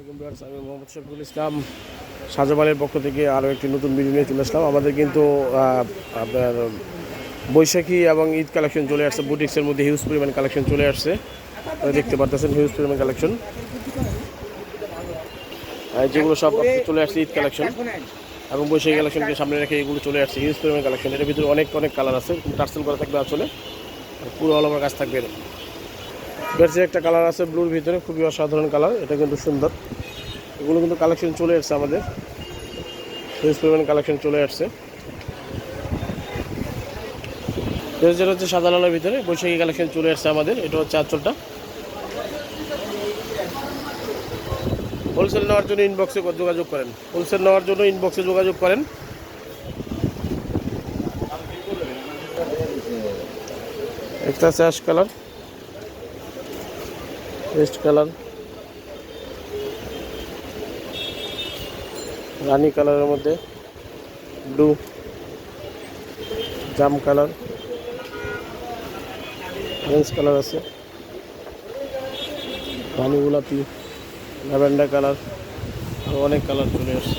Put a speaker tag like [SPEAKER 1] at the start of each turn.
[SPEAKER 1] আসসালামু আলাইকুম ভিউয়ার্স, আমি মোহাম্মদ শফিকুল ইসলাম শাহজামালের পক্ষ থেকে আরও একটি নতুন ভিডিও নিয়ে চলে আসলাম। আমাদের কিন্তু আপনার বৈশাখী এবং ঈদ কালেকশন চলে আসছে। বুটিক্সের মধ্যে হিউজ পরিমাণ কালেকশন চলে আসছে, দেখতে পারতেছেন হিউজ পরিমাণ কালেকশন। যেগুলো সব চলে আসছে ঈদ কালেকশন এবং বৈশাখী কালেকশনকে সামনে রেখে এগুলো চলে আসছে হিউজ পরিমাণ কালেকশন। এর ভিতরে অনেক অনেক কালার আছে, টার্সেল করা থাকবে আসলে, পুরো অল ওভার কাজ থাকবে। বেরসে একটা কালার আছে ব্লুর ভিতরে, খুবই অসাধারণ কালার, এটা কিন্তু সুন্দর। এগুলো কিন্তু কালেকশন চলে আসছে, আমাদের হিউজ পরিমাণ কালেকশন চলে আসছে। যেটা হচ্ছে সাদা লালের ভিতরে বৈশাখী কালেকশন চলে আসছে আমাদের। এটা হচ্ছে আঁচলটা। হোলসেল নেওয়ার জন্য ইনবক্সে যোগাযোগ করেন, হোলসেল নেওয়ার জন্য ইনবক্সে যোগাযোগ করেন। একটা আছে অ্যাশ কালার, পেস্ট কালার, রানি কালারের মধ্যে ব্লু, জাম কালার, অরেঞ্জ কালার আছে, রানি গোলাপি, ল্যাভেন্ডার কালার, অনেক কালার চলে আসছে।